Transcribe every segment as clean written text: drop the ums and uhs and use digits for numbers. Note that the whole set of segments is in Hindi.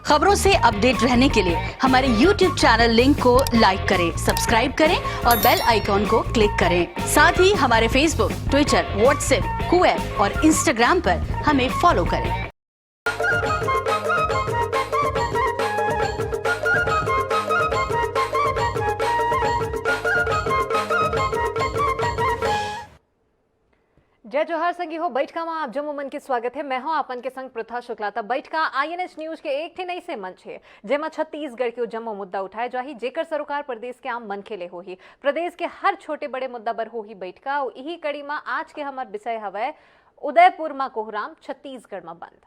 खबरों से अपडेट रहने के लिए हमारे YouTube चैनल लिंक को लाइक करें, सब्सक्राइब करें और बेल आइकॉन को क्लिक करें। साथ ही हमारे फेसबुक, ट्विटर, व्हाट्सएप, वेब और इंस्टाग्राम पर हमें फॉलो करें। जय जोहार संगी हो बैठका में आप जम्मू मन के स्वागत है। मैं हूं आपन के संग प्रथा शुक्लाता। बैठका INH न्यूज के एक थे नई से मंच है जेमा छत्तीसगढ़ के जम्मो मुद्दा उठाए जाही जेकर सरोकार प्रदेश के आम मन खेले होही। प्रदेश के हर छोटे बड़े मुद्दा पर होही बैठका और यही कड़ी में आज के हमार विषय हवे उदयपुर में कोहराम, छत्तीसगढ़ में बंद।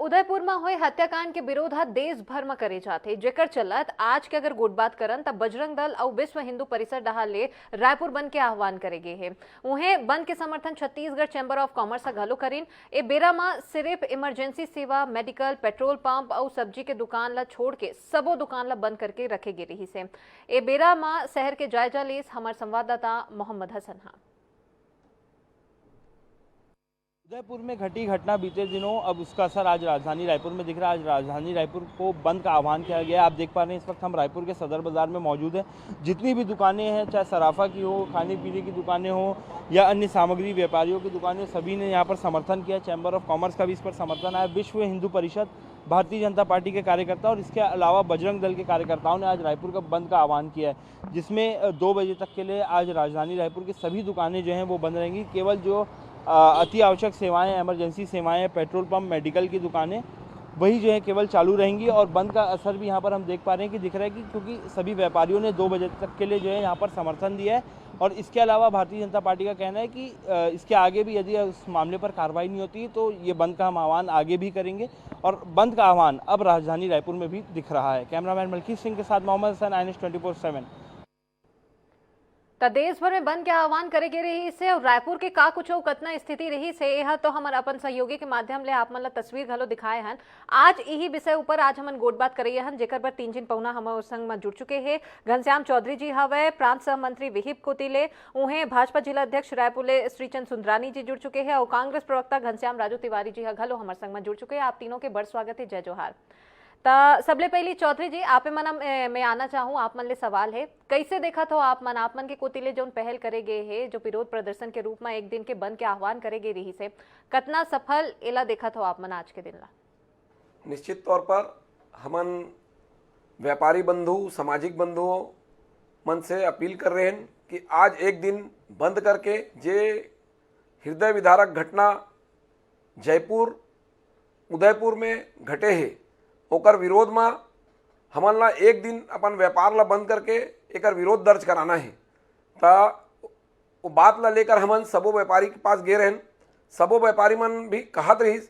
उदयपुर में हुए हत्याकांड के विरोध देश भर में करे जाते जेकर चलत आज के अगर गोट बात करन तब बजरंग दल और विश्व हिंदू परिषद डहाले रायपुर बंद के आह्वान करे गए हैं। उन्हें बंद के समर्थन छत्तीसगढ़ चैंबर ऑफ कॉमर्स घलो करीन। ए बेरा में सिर्फ इमरजेंसी सेवा, मेडिकल, पेट्रोल पंप और सब्जी के दुकान ला छोड़ के सबो दुकान ला बंद करके रखे गए रही से। ए बेरा में शहर के जायजा लेस हमारे संवाददाता मोहम्मद हसन। उदयपुर में घटी घटना बीते दिनों अब उसका असर आज राजधानी रायपुर में दिख रहा है। आज राजधानी रायपुर को बंद का आह्वान किया गया है। आप देख पा रहे हैं इस वक्त हम रायपुर के सदर बाजार में मौजूद हैं। जितनी भी दुकानें हैं, चाहे सराफा की हो, खाने पीने की दुकानें हो या अन्य सामग्री व्यापारियों की दुकानें, सभी ने यहाँ पर समर्थन किया। चैम्बर ऑफ कॉमर्स का भी इस पर समर्थन आया। विश्व हिंदू परिषद, भारतीय जनता पार्टी के कार्यकर्ता और इसके अलावा बजरंग दल के कार्यकर्ताओं ने आज रायपुर का बंद का आह्वान किया है, जिसमें 2 बजे तक के लिए आज राजधानी रायपुर की सभी दुकानें जो हैं वो बंद रहेंगी। केवल जो अति आवश्यक सेवाएं, इमरजेंसी सेवाएं, पेट्रोल पंप, मेडिकल की दुकानें वही जो है केवल चालू रहेंगी। और बंद का असर भी यहाँ पर हम देख पा रहे हैं कि दिख रहा है कि क्योंकि सभी व्यापारियों ने 2 बजे तक के लिए जो है यहाँ पर समर्थन दिया है। और इसके अलावा भारतीय जनता पार्टी का कहना है कि इसके आगे भी यदि उस मामले पर कार्रवाई नहीं होती तो ये बंद का हम आह्वान आगे भी करेंगे। और बंद का आह्वान अब राजधानी रायपुर में भी दिख रहा है। कैमरामैन मलकीत सिंह के साथ मोहम्मद हसन, INH 24/7। देश भर में बंद के आह्वान करे गए रही से और रायपुर के का कुछ कतना स्थिति रही से यह तो हमारे अपन सहयोगी के माध्यम ले आप मन तस्वीर घलो दिखाए हन। आज यही विषय ऊपर आज हमन गोट बात करिए हन जेकर पर 3 जिन पौना हमारे संग में जुड़ चुके हैं। घनश्याम चौधरी जी हवे, प्रांत सह मंत्री विहिप कोतिले, उन्हें भाजपा जिला अध्यक्ष रायपुर श्रीचंद सुंदरानी जी जुड़ चुके हैं और कांग्रेस प्रवक्ता घनश्याम राजू तिवारी जी घलो हमारे संग में जुड़ चुके हैं। आप तीनों के बड़ स्वागत है। जय जोहार। सबले पहली चौधरी जी आप मन मैं आना चाहूँ, आप मन ले सवाल है कैसे देखा तो आप मन के कोतिले जो पहल करे गए है जो विरोध प्रदर्शन के रूप में एक दिन के बंद के आह्वान करे गए रही से कतना सफल एला देखा तो आप मन आज के दिन ला? निश्चित तौर पर हमन व्यापारी बंधु, सामाजिक बंधुओं मन से अपील कर रहे हैं कि आज एक दिन बंद करके जे हृदय विदारक घटना जयपुर, उदयपुर में घटे है ओकर विरोध में हमन ला एक दिन अपन व्यापार ला बंद करके एक विरोध दर्ज कराना है। वो बात ला लेकर हमन सबो व्यापारी के पास गए रहन। सबो व्यापारी मन भी कहत रहीस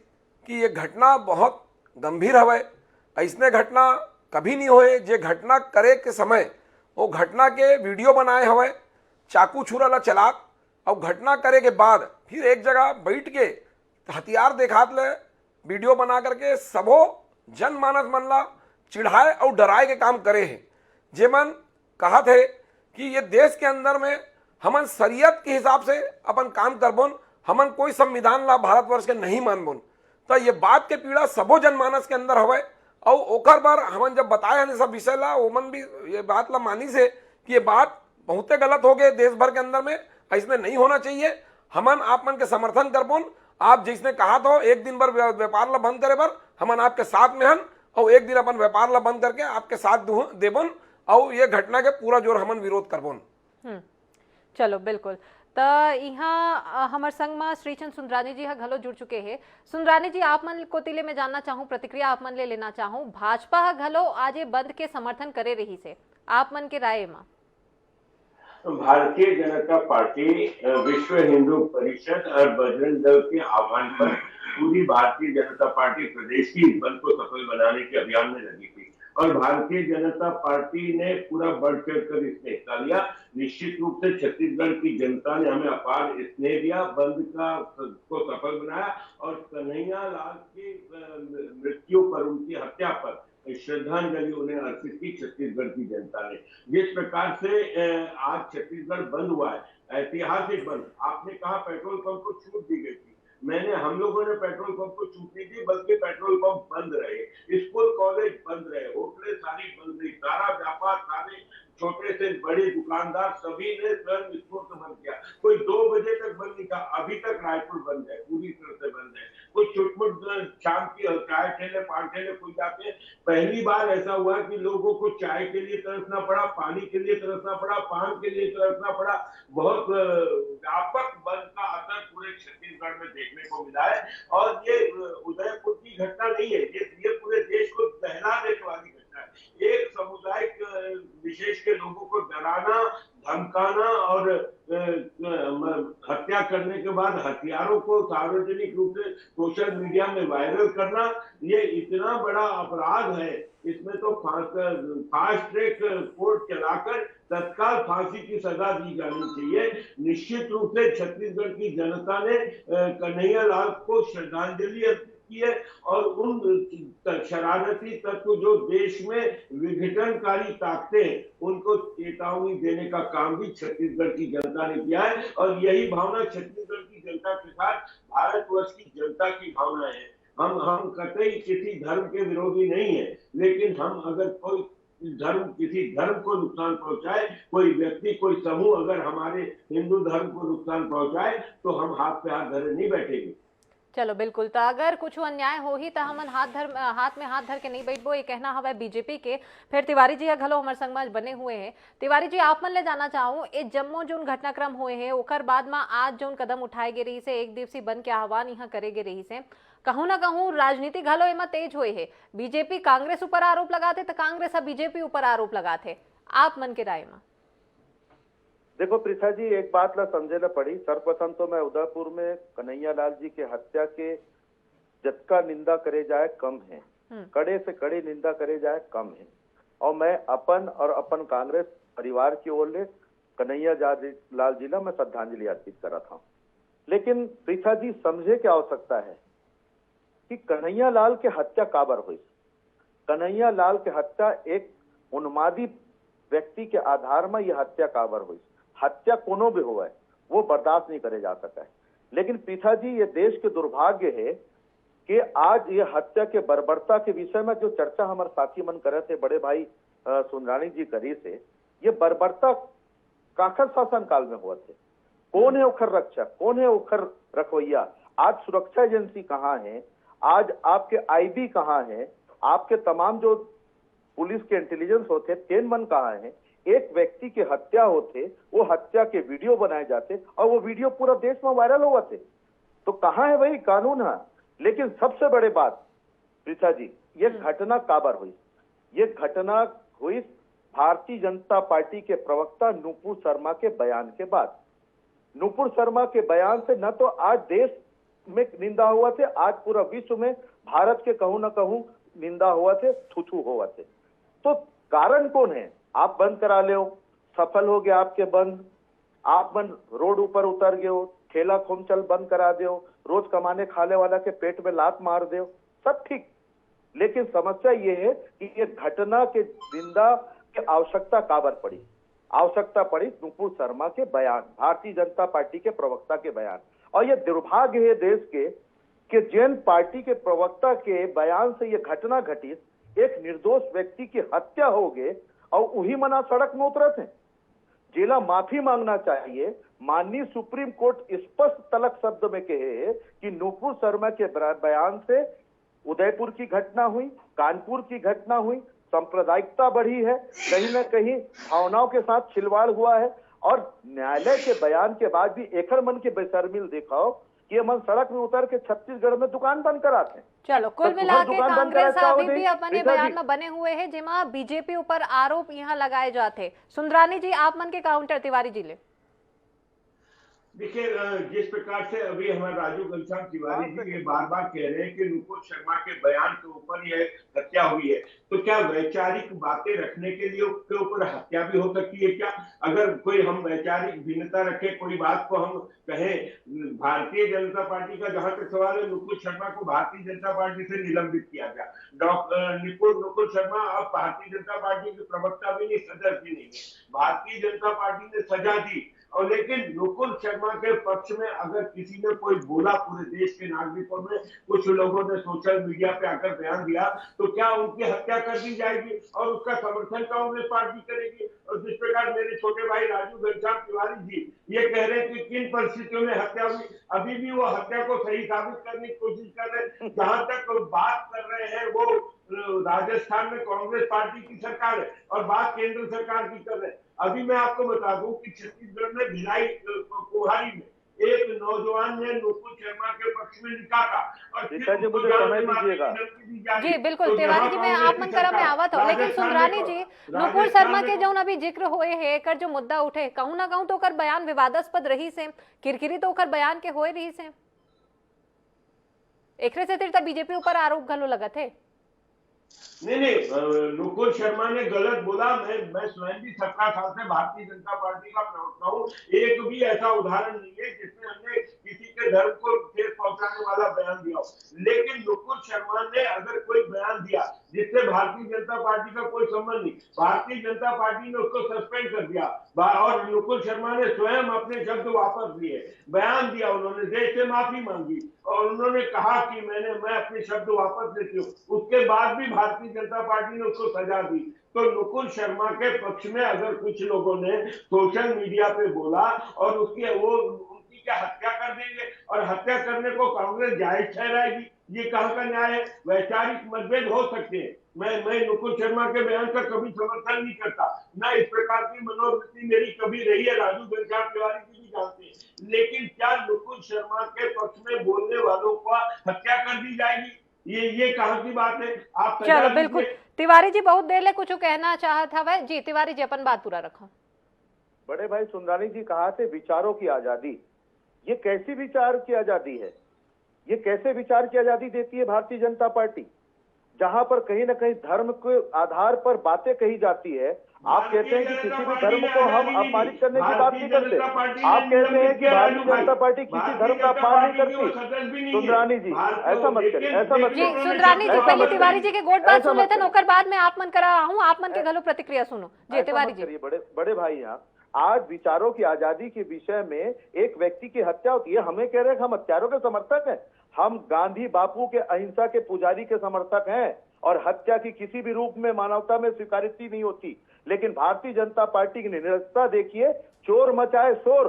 कि ये घटना बहुत गंभीर हवे, ऐसने घटना कभी नहीं होए। जे घटना करे के समय वो घटना के वीडियो बनाए हवे, चाकू छुरा ला चलाक, और घटना करे के बाद फिर एक जगह बैठ के हथियार देखात ले वीडियो बना करके सबो जनमानस मन ला चिढ़ाए और डराए के काम करे हैं। जे मन कहा थे कि ये देश के अंदर में हमन शरीयत के हिसाब से अपन काम करबोन, हमन कोई संविधान ला भारतवर्ष के नहीं मानबोन। तो ये बात के पीड़ा सबो जनमानस के अंदर हवे और ओकर बार हमन जब बताए हैं सब विषय ला, ओमन भी ये बात ला मानी से कि ये बात बहुते गलत हो गए देश भर के अंदर में, ऐसने नहीं होना चाहिए। हमन आप मन के समर्थन करबोन। आप जिसने कहा तो एक दिन भर व्यापार ला बंद करे बर हमन आपके साथ में हन और एक दिन अपन व्यापार ला बंद करके आपके साथ देबन और ये घटना के पूरा जोर हमन विरोध करबोन। चलो बिल्कुल। तो यहाँ हमारे संग में श्रीचंद सुंदरानी जी घलो जुड़ चुके हैं। सुंदरानी जी आप मन कोतिले में जानना चाहूँ, प्रतिक्रिया आप मन ले लेना चाहूँ। भाजपा घलो आज ये बंद के समर्थन करे रही से आप मन के राय में? भारतीय जनता पार्टी, विश्व हिंदू परिषद और बजरंग दल के आह्वान पर पूरी भारतीय जनता पार्टी प्रदेश की बंद को सफल बनाने के अभियान में लगी थी। और भारतीय जनता पार्टी ने पूरा बढ़ चढ़ कर इसमें हिस्सा लिया। निश्चित रूप से छत्तीसगढ़ की जनता ने हमें अपार स्नेह दिया, बंद को सफल बनाया और कन्हैया लाल की मृत्यु पर, उनकी हत्या पर श्रद्धांजलि उन्हें अर्पित की छत्तीसगढ़ की जनता ने। जिस प्रकार से आज छत्तीसगढ़ बंद हुआ है, ऐतिहासिक बंद। आपने कहा पेट्रोल पंप को छूट दी गई थी, हम लोगों ने पेट्रोल पंप को छूट नहीं दी, बल्कि पेट्रोल पंप बंद रहे, स्कूल कॉलेज बंद रहे, होटलें सारी बंद रही, सारा व्यापार, सारे छोटे से बड़े दुकानदार सभी ने स्वयं स्फूर्त बंद किया। कोई 2 बजे तक बंद नहीं था, अभी तक रायपुर बंद है, पूरी तरह से बंद है। कुछ छुटमुट शाम की चाय ठेले, पान ठेले खुल जाते हैं। पहली बार ऐसा हुआ कि लोगों को चाय के लिए तरसना पड़ा, पानी के लिए तरसना पड़ा, पान के लिए तरसना पड़ा। बहुत व्यापक बंद का असर पूरे छत्तीसगढ़ में देखने को मिला है। और ये उदयपुर की घटना नहीं है, ये पूरे देश को दहला देने वाली घटना है। एक सामुदायिक विशेष के लोगों को डराना, धमकाना और हत्या करने के बाद हथियारों को सार्वजनिक रूप से सोशल मीडिया में वायरल करना, ये इतना बड़ा अपराध है। इसमें तो फास्ट ट्रैक कोर्ट चलाकर तत्काल फांसी की सजा दी जानी चाहिए। निश्चित रूप से छत्तीसगढ़ की जनता ने कन्हैया लाल को श्रद्धांजलि अर्पित की है और उन शरारती तत्व जो देश में विघटनकारी ताकतें, उनको चेतावनी देने का काम भी छत्तीसगढ़ की जनता ने किया है। और यही भावना छत्तीसगढ़ की जनता के साथ भारतवर्ष की जनता की भावना है। हम कतई किसी धर्म के विरोधी नहीं है, लेकिन हम अगर कोई किसी धर्म को नुकसान पहुंचाए, कोई व्यक्ति, कोई समूह अगर हमारे हिंदू धर्म को नुकसान पहुंचाए, तो हम हाथ पे हाथ धरे नहीं बैठेंगे। चलो बिल्कुल, तो अगर कुछ अन्याय हो ही तो हम हाथ में हाथ धर के नहीं बैठबो, ये कहना हवा बीजेपी के। फिर तिवारी जी घलो हमारे संग में बने हुए हैं। तिवारी जी, आप मन ले जाना चाहूँ, ये जम्मो जो घटनाक्रम हुए हैं ओकर बाद में आज जो कदम उठाए गे रही से, एक दिवसीय बंद के आह्वान यहाँ करे गे रही से, कहूँ ना कहूँ राजनीति घलो एमा तेज हुए है। बीजेपी कांग्रेस ऊपर आरोप लगाते तो कांग्रेस अब बीजेपी ऊपर आरोप लगाते, आप मन के राय में? देखो प्रीथा जी, एक बात ला समझे ला पड़ी। सर्वप्रथम तो मैं उदयपुर में कन्हैया लाल जी के हत्या के जतका निंदा करे जाए कम है, कड़े से कड़ी निंदा करे जाए कम है। और मैं अपन कांग्रेस परिवार की ओर ले कन्हैया लाल जी ला मैं श्रद्धांजलि अर्पित करा था। लेकिन प्रीथा जी, समझे क्या आवश्यकता है कि कन्हैया लाल के हत्या काबर हुई। कन्हैया लाल के हत्या एक उन्मादी व्यक्ति के आधार में यह हत्या काबर हुई। हत्या कोनो भी हुआ है वो बर्दाश्त नहीं करे जा सका है। लेकिन प्रीथा जी, ये देश के दुर्भाग्य है कि आज ये हत्या के बर्बरता के विषय में जो चर्चा हमारे साथी मन करे थे, बड़े भाई सुंदरानी जी करी से, ये बर्बरता काखर शासन काल में हुआ थे। कौन है उखर रक्षक, कौन है उखर रखवैया? आज सुरक्षा एजेंसी कहाँ है? आज आपके आईबी कहाँ है? आपके तमाम जो पुलिस के इंटेलिजेंस होते, तेन मन कहाँ है? एक व्यक्ति की हत्या होते, वो हत्या के वीडियो बनाए जाते और वो वीडियो पूरा देश में वायरल हुआ थे। तो कहाँ है भाई कानून? है। लेकिन सबसे बड़ी बात प्रीता जी, ये घटना काबर हुई? ये घटना हुई भारतीय जनता पार्टी के प्रवक्ता नुपुर शर्मा के बयान के बाद। नुपुर शर्मा के बयान से न तो आज देश में निंदा हुआ थे, आज पूरा विश्व में भारत के कहूं न कहूं निंदा हुआ थे, थू हुआ थे। तो कारण कौन है? आप बंद करा ले, सफल हो गया आपके बंद, आप बंद रोड ऊपर उतर गए हो, ठेला खोमचल बंद करा दो, रोज कमाने खाने वाला के पेट में लात मार दो, सब ठीक। लेकिन समस्या ये है कि ये घटना के निंदा की आवश्यकता काबर पड़ी? आवश्यकता पड़ी नुपुर शर्मा के बयान, भारतीय जनता पार्टी के प्रवक्ता के बयान। और ये दुर्भाग्य है देश के कि जैन पार्टी के प्रवक्ता के बयान से ये घटना घटी, एक निर्दोष व्यक्ति की हत्या हो गए और वही मना सड़क में उतरे थे। जिला माफी मांगना चाहिए। माननीय सुप्रीम कोर्ट स्पष्ट तलक शब्द में कहे कि नुपुर शर्मा के बयान से उदयपुर की घटना हुई, कानपुर की घटना हुई, सांप्रदायिकता बढ़ी है, कहीं ना कहीं भावनाओं के साथ खिलवाड़ हुआ है। और न्यायालय के बयान के बाद भी एकर मन के बेशर्मिल दिखाओ कि मन सड़क में उतर के छत्तीसगढ़ में दुकान बंद कराते हैं। चलो, कुल मिला के कांग्रेस अभी भी अपने बयान में बने हुए हैं जिमा बीजेपी ऊपर आरोप यहाँ लगाए जाते। सुंदरानी जी, आप मन के काउंटर तिवारी जी ले। देखिए जिस प्रकार से अभी हमारे राजू घनश्याम तिवारी जी ये बार बार कह रहे हैं कि नुपुर शर्मा के बयान के ऊपर यह हत्या हुई है, तो क्या वैचारिक बातें रखने के लिए के ऊपर हत्या भी हो सकती है क्या? अगर कोई हम वैचारिक भिन्नता रखे, कोई बात को हम कहें, भारतीय जनता पार्टी का जहां तक सवाल है, नुपुर शर्मा को भारतीय जनता पार्टी से निलंबित किया गया। डॉक्टर नुपुर शर्मा अब भारतीय जनता पार्टी के प्रवक्ता भी नहीं, सदस्य भी नहीं है। भारतीय जनता पार्टी ने सजा दी, और लेकिन नुपुर शर्मा के पक्ष में अगर किसी ने कोई बोला, पूरे देश के नागरिकों में कुछ लोगों ने सोशल मीडिया पे आकर बयान दिया, तो क्या उनकी हत्या कर दी जाएगी और उसका समर्थन कांग्रेस पार्टी करेगी? और जिस प्रकार मेरे छोटे भाई राजू घनश्याम तिवारी जी ये कह रहे हैं कि किन परिस्थितियों में हत्या हुई, अभी भी वो हत्या को सही साबित करने की कोशिश कर रहे हैं। जहां तक बात कर रहे हैं वो राजस्थान में कांग्रेस पार्टी की सरकार है और बात केंद्र सरकार की कर रहे हैं। अभी मैं आपको बता दूं कि छत्तीसगढ़ में भिलाई कुहारी में एक नौजवान ने नुपुर शर्मा के पक्ष में लिखा था और मुझे समय दीजिएगा। जी बिल्कुल तिवारी जी, मैं आप मन करा में आवत हो, लेकिन सुंदरानी जी नुपुर शर्मा के जो अभी जिक्र होए है कर जो मुद्दा उठे, कहूं ना कहूं तो कर बयान विवादास्पद रही से, किरकिरी तो कर बयान के होए रही से, एकरे से तीर बीजेपी ऊपर आरोप घलो लगत है। नहीं, नुपुर शर्मा ने गलत बोला। मैं स्वयं भी 17 साल से भारतीय जनता पार्टी का प्रवक्ता हूँ, एक भी ऐसा उदाहरण नहीं है जिसमें हमने किसी के धर्म को ठेस पहुंचाने वाला बयान दिया हो। लेकिन नुपुर शर्मा ने अगर कोई बयान दिया जिससे भारतीय जनता पार्टी का कोई संबंध नहीं, भारतीय जनता पार्टी ने उसको सस्पेंड कर दिया और नुपुर शर्मा ने स्वयं अपने शब्द वापस लिए, बयान दिया, उन्होंने देश से माफी मांगी और उन्होंने कहा कि मैं अपने शब्द वापस लेती हूँ। उसके बाद भी भारतीय जनता पार्टी ने उसको सजा दी। तो नुपुर शर्मा के पक्ष में अगर कुछ लोगों ने सोशल मीडिया पे बोला और उनकी क्या हत्या कर देंगे और हत्या करने को कांग्रेस जायज ठहराएगी, ये कहाँ का न्याय है? वैचारिक मतभेद हो सकते हैं, मैं नुपुर शर्मा के बयान का कभी समर्थन नहीं करता, ना इस प्रकार की मनोवृत्ति मेरी कभी रही है, राजू घनश्याम तिवारी जी भी जानते हैं। लेकिन क्या नुपुर शर्मा के पक्ष में बोलने वालों को हत्या कर दी जाएगी? ये कहाँ की बात है? आप चलो बिल्कुल तिवारी जी, बहुत देर ले कुछ कहना चाहत हवे जी। तिवारी जी अपन बात पूरा रखो। बड़े भाई सुंदरानी जी कहा थे विचारों की आजादी, ये कैसी विचार की आजादी है? ये कैसे विचार की आजादी देती है भारतीय जनता पार्टी, जहां पर कहीं ना कहीं धर्म के आधार पर बातें कही जाती है? आप कहते हैं कि किसी भी धर्म को हम अपमानित करने की बात नहीं करते, आप कहते हैं कि भारतीय जनता पार्टी किसी धर्म का अपमान नहीं करती। सुंदरानी जी ऐसा मत करिए, ऐसा मत जी। सुंदरानी जी पहले तिवारी जी के गोट बात सुन लेते, ओकर बाद में आप मन करा हूँ, आप मन के घलो प्रतिक्रिया सुनो जी। तिवारी जी बड़े भाई, यहाँ आज विचारों की आजादी के विषय में एक व्यक्ति की हत्या होती है, हमें कह रहे हैं हम हत्यारों के समर्थक हैं? हम गांधी बापू के अहिंसा के पुजारी के समर्थक हैं और हत्या की किसी भी रूप में मानवता में स्वीकारित नहीं होती। लेकिन भारतीय जनता पार्टी की निर्लजता देखिए, चोर मचाए शोर,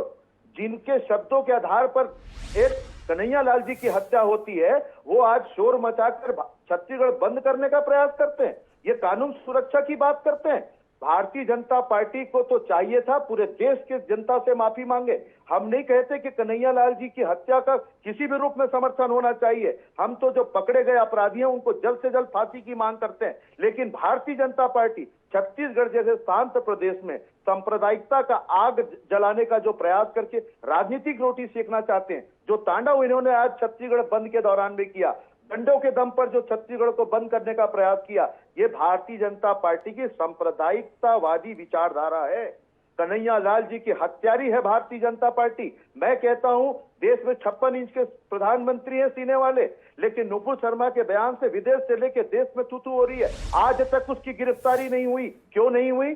जिनके शब्दों के आधार पर एक कन्हैया लाल जी की हत्या होती है, वो आज शोर मचाकर छत्तीसगढ़ बंद करने का प्रयास करते हैं, ये कानून सुरक्षा की बात करते हैं। भारतीय जनता पार्टी को तो चाहिए था पूरे देश के जनता से माफी मांगे। हम नहीं कहते कि कन्हैया लाल जी की हत्या का किसी भी रूप में समर्थन होना चाहिए, हम तो जो पकड़े गए अपराधी हैं उनको जल्द से जल्द फांसी की मांग करते हैं। लेकिन भारतीय जनता पार्टी छत्तीसगढ़ जैसे शांत प्रदेश में सांप्रदायिकता का आग जलाने का जो प्रयास करके राजनीतिक रोटी सेकना चाहते हैं, जो तांडव इन्होंने आज छत्तीसगढ़ बंद के दौरान भी किया, डंडों के दम पर जो छत्तीसगढ़ को बंद करने का प्रयास किया, ये भारतीय जनता पार्टी की सांप्रदायिकतावादी विचारधारा है। कन्हैया लाल जी की हत्यारी है भारतीय जनता पार्टी। मैं कहता हूं देश में 56 इंच के प्रधानमंत्री हैं सीने वाले, लेकिन नुपुर शर्मा के बयान से विदेश से लेकर देश में थू हो रही है। आज तक उसकी गिरफ्तारी नहीं हुई, क्यों नहीं हुई?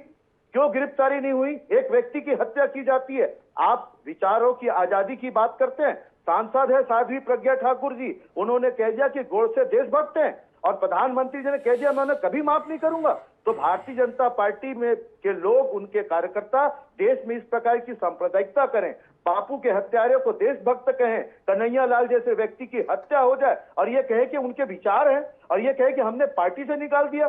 क्यों गिरफ्तारी नहीं हुई? एक व्यक्ति की हत्या की जाती है। आप विचारों की आजादी की बात करते हैं। सांसद है साध्वी प्रज्ञा ठाकुर जी, उन्होंने कह दिया कि गोडसे देशभक्त हैं और प्रधानमंत्री जी ने कह दिया मैं कभी माफ नहीं करूंगा। तो भारतीय जनता पार्टी में के लोग, उनके कार्यकर्ता देश में इस प्रकार की सांप्रदायिकता करें, बापू के हत्यारे को देशभक्त कहें, कन्हैया लाल जैसे व्यक्ति की हत्या हो जाए और ये कहे कि उनके विचार हैं और ये कहे कि हमने पार्टी से निकाल दिया,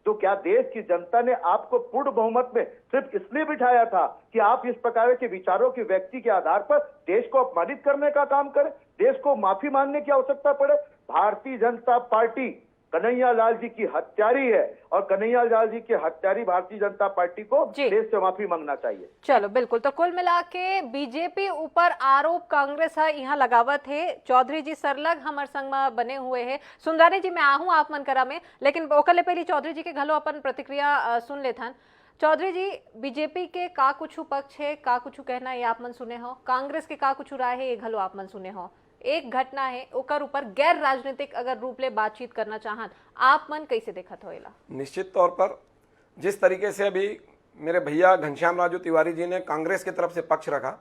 तो क्या देश की जनता ने आपको पूर्ण बहुमत में सिर्फ इसलिए बिठाया था कि आप इस प्रकार के विचारों के व्यक्ति के आधार पर देश को अपमानित करने का काम करें, देश को माफी मांगने की आवश्यकता पड़े? भारतीय जनता पार्टी कन्हैया लाल जी की हत्यारी है और कन्हैया लाल जी की हत्यारी भारतीय जनता पार्टी को जी। देश से माफी मांगना चाहिए। चलो बिल्कुल, तो कुल मिला के बीजेपी ऊपर आरोप कांग्रेस है यहाँ लगावत है। चौधरी जी सरलग हमार संग में बने हुए हैं। सुंदरानी जी मैं आहूँ आप मन करा में, लेकिन ओकले पहली चौधरी जी के घलो अपन प्रतिक्रिया सुन लेथन। चौधरी जी, बीजेपी के का कुछ पक्ष है, का कुछ कहना है आप मन सुने हो, कांग्रेस के का कुछ राय है ये घलो आप मन सुने हो। एक घटना है ओकर ऊपर गैर राजनीतिक अगर रूप ले बातचीत करना चाहन, आप मन कैसे देखत होएला? निश्चित तौर पर जिस तरीके से अभी मेरे भैया घनश्याम राजू तिवारी जी ने कांग्रेस की तरफ से पक्ष रखा,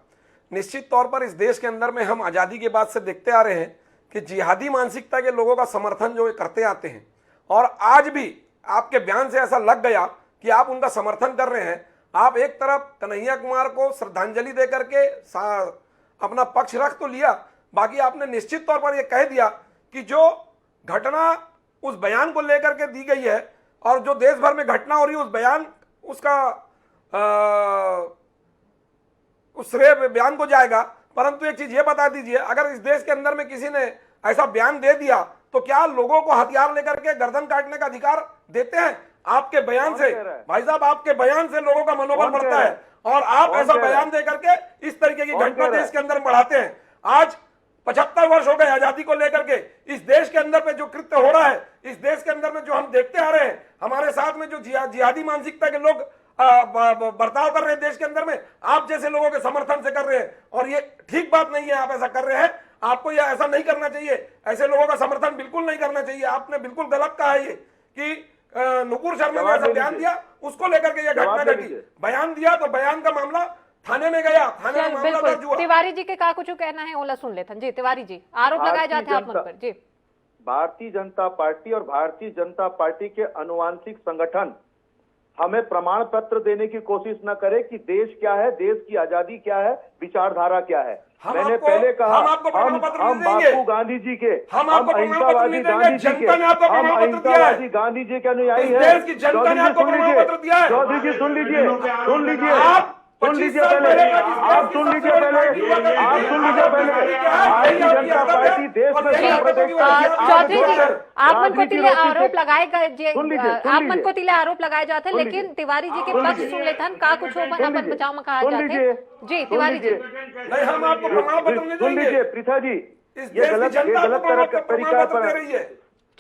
निश्चित तौर पर इस देश के अंदर में हम आज़ादी के बाद से देखते आ रहे हैं कि जिहादी मानसिकता के लोगों का समर्थन जो करते आते हैं, और आज भी आपके बयान से ऐसा लग गया कि आप उनका समर्थन कर रहे हैं। आप एक तरफ कन्हैया कुमार को श्रद्धांजलि दे करके अपना पक्ष रख तो लिया, बाकी आपने निश्चित तौर पर यह कह दिया कि जो घटना उस बयान को लेकर के दी गई है और जो देश भर में घटना हो रही है उस बयान उसका उस श्रेय बयान को जाएगा। परंतु एक चीज ये बता दीजिए, अगर इस देश के अंदर में किसी ने ऐसा बयान दे दिया तो क्या लोगों को हथियार लेकर के गर्दन काटने का अधिकार देते हैं? आपके बयान से भाई साहब, आपके बयान से लोगों का मनोबल बढ़ता है और आप ऐसा बयान दे करके इस तरीके की घटना देश के अंदर बढ़ाते हैं। आज 75 वर्ष हो गए आजादी को लेकर के, इस देश के अंदर में जो कृत्य हो रहा है, इस देश के अंदर में जो हम देखते आ रहे हैं, हमारे साथ में जो जिहादी मानसिकता के लोग बर्ताव कर रहे हैं देश के अंदर में, आप जैसे लोगों के समर्थन से कर रहे हैं, और ये ठीक बात नहीं है। आप ऐसा कर रहे हैं, आपको यह ऐसा नहीं करना चाहिए, ऐसे लोगों का समर्थन बिल्कुल नहीं करना चाहिए। आपने बिल्कुल गलत कहा है ये कि नुपुर शर्मा ने ऐसा बयान दिया, उसको लेकर के यह घटना घटी। बयान दिया तो बयान का मामला थाने में गया, थाने में मामला दर्ज हुआ। तिवारी जी के का कुछ कहना है ओला सुन लेथन। जी तिवारी जी, आरोप लगाए जाते हैं आप मन पर। जी, भारतीय जनता पार्टी और भारतीय जनता पार्टी के अनुवांशिक संगठन हमें प्रमाण पत्र देने की कोशिश न करे कि देश क्या है, देश की आजादी क्या है, विचारधारा क्या है। मैंने पहले कहा हम बापू गांधी जी के, हम अहिंसावादी गांधी जी के, हम अहिंसावादी गांधी जी के अनुयायी हैं। चौधरी जी सुन लीजिए, सुन लीजिए, सुन लीजिए पहले, आप सुन लीजिए पहले, आप सुन लीजिए पहले। भारतीय जनता पार्टी देश में चौधरी जी आप मन को तिले आरोप लगाए गए, आप मन को तिले आरोप लगाए जाते, लेकिन तिवारी जी के पक्ष सुन लेथन का कुछ अपन बचाव में कहा जाते। जी तिवारी जी, नहीं हम आपको प्रमाण पत्र नहीं सुन लीजिए प्रीथा जी, ये गलत तरीका पर।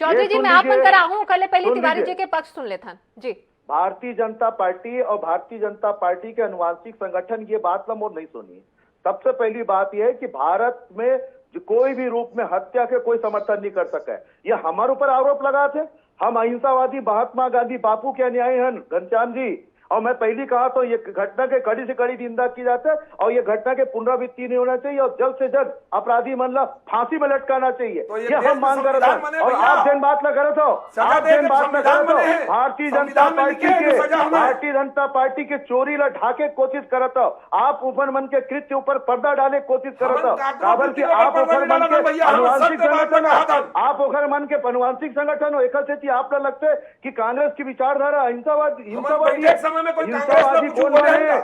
चौधरी जी मैं आप मन करा हूँ, कल पहले तिवारी जी के पक्ष सुन लेथन। जी, भारतीय जनता पार्टी और भारतीय जनता पार्टी के अनुवांशिक संगठन ये बात ना मोर नहीं सुनी। सबसे पहली बात यह है कि भारत में जो कोई भी रूप में हत्या के कोई समर्थन नहीं कर सका है। ये हमारे ऊपर आरोप लगा थे, हम अहिंसावादी महात्मा गांधी बापू के अनुयायी हैं घनश्याम जी, और मैं पहले कहा तो ये घटना के कड़ी से कड़ी निंदा की जाता है और ये घटना के पुनरावृत्ति नहीं होना चाहिए और जल्द से जल्द अपराधी मतलब फांसी में लटकाना चाहिए। तो ये हम मांग कर रहे थे और आप जन बात न करे तो, आप जन बात न करे तो भारतीय जनता पार्टी के चोरी ला ढाके कोशिश करत हो, आप ऊपर मन के कृत्य ऊपर पर्दा डाले कोशिश करत हो। काबल की आप ऊपर मन के अनुवांशिक संगठन, आप ऊपर मन के अनुवांशिक संगठन हो, एक आप लगते है कि कांग्रेस की विचारधारा हिंसावादी हिंसावादी कौन है?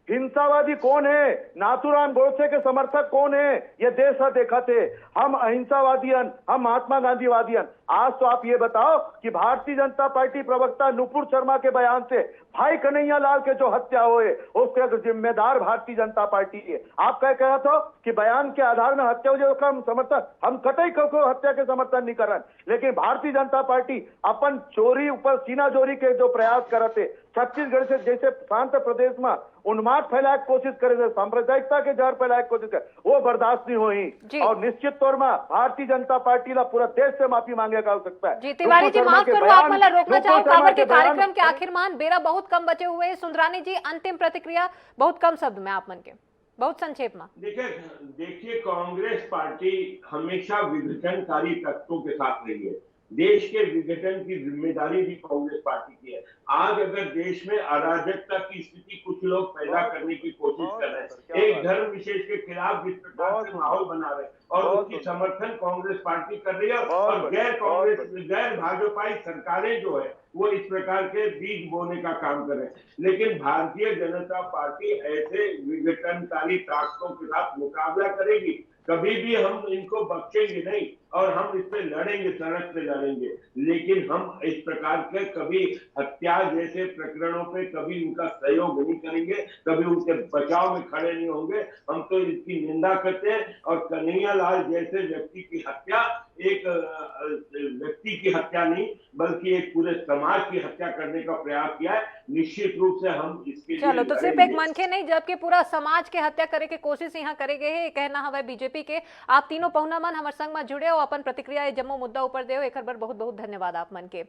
हिंसावादी कौन है? नाथूराम गोडसे के समर्थक कौन है? ये देश देखा थे। हम अहिंसावादियन, हम महात्मा गांधीवादियन। आज तो आप ये बताओ कि भारतीय जनता पार्टी प्रवक्ता नुपुर शर्मा के बयान से भाई कन्हैया लाल के जो हत्या हुए उसके जिम्मेदार भारतीय जनता पार्टी है। आप क्या कह रहे थे कि बयान के आधार में हत्या हो का हम समर्थन, हम कतई को हत्या के समर्थन नहीं कर रहे, लेकिन भारतीय जनता पार्टी अपन चोरी ऊपर सीना चोरी के जो प्रयास करते, छत्तीसगढ़ से जैसे शांत प्रदेश में उन्माद फैलाए कोशिश करे, सांप्रदायिकता के जहर फैलाए कोशिश करे, वो बर्दाश्त नहीं हुई और निश्चित तौर में भारतीय जनता पार्टी ला पूरा देश से माफी मांगे का हो सकता है। जी तिवारी जी माफ करो, आप मतलब रोकना चाहो खबर के कार्यक्रम के आखिर मान बेरा बहुत कम बचे हुए। सुंदरानी जी अंतिम प्रतिक्रिया बहुत कम शब्द में आप मन के, बहुत संक्षेप में। देखिए कांग्रेस पार्टी हमेशा विघटनकारी तत्वों के साथ रही है। देश के विघटन की जिम्मेदारी भी कांग्रेस पार्टी की है। आज अगर देश में अराजकता की स्थिति कुछ लोग पैदा करने की कोशिश कर रहे हैं, एक धर्म विशेष के खिलाफ जिस प्रकार से माहौल बना रहे हैं और उसकी समर्थन कांग्रेस पार्टी कर रही है और गैर भाजपाई सरकारें जो है वो इस प्रकार के बीज बोने का काम कर रहे हैं। लेकिन भारतीय जनता पार्टी ऐसे विघटनकारी ताकतों के साथ मुकाबला करेगी कभी भी हम इनको बख्शेंगे नहीं और हम इस पे लड़ेंगे, सड़क पे लड़ेंगे, लेकिन हम इस प्रकार के कभी हत्या जैसे प्रकरणों पे कभी उनका सहयोग नहीं करेंगे, कभी उनके बचाव में खड़े नहीं होंगे। हम तो इसकी निंदा करते हैं और कन्हैया लाल जैसे व्यक्ति की हत्या एक व्यक्ति की हत्या नहीं बल्कि एक पूरे समाज की हत्या करने का प्रयास किया है। निश्चित रूप से हम इसके चलो, लिए तो सिर्फ एक मनखे नहीं जबकि पूरा समाज के हत्या करे के कोशिश यहाँ करे गए है, कहना हवे बीजेपी के। आप तीनों पहुना मन हमारे संग में जुड़े हो, अपन प्रतिक्रिया जम्मू मुद्दा ऊपर दे, एक बार बहुत बहुत धन्यवाद आप मन के।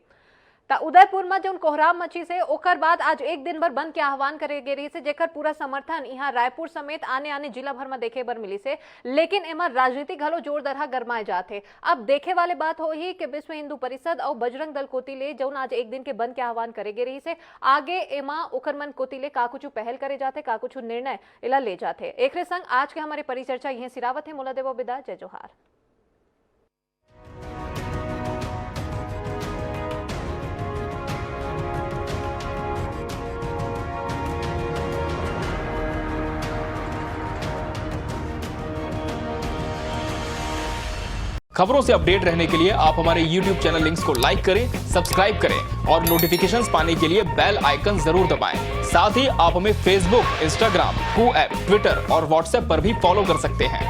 उदयपुर में जो कोहराम मची से ओकर बाद आज एक दिन भर बंद के आह्वान करे गए रही से, जेकर पूरा समर्थन यहाँ रायपुर समेत आने आने जिला भर में देखे बर मिली से, लेकिन एमा राजनीतिक घलो जोर दरहा गरमाए जाते। अब देखे वाले बात हो ही कि विश्व हिंदू परिषद और बजरंग दल कोतिले जो आज एक दिन के बंद के आह्वान करे गए रही से, आगे एमा ओकर मन कोतिले का कुछ पहल करे जाते, का कुछ निर्णय इला ले जाते। एक संग आज के हमारे परिचर्चा यही सिरावत है। मोला देवो विदा, जय जोहार। खबरों से अपडेट रहने के लिए आप हमारे YouTube चैनल लिंक्स को लाइक करें, सब्सक्राइब करें और नोटिफिकेशंस पाने के लिए बेल आइकन जरूर दबाएं। साथ ही आप हमें Facebook, Instagram, Ku app, Twitter और WhatsApp पर भी फॉलो कर सकते हैं।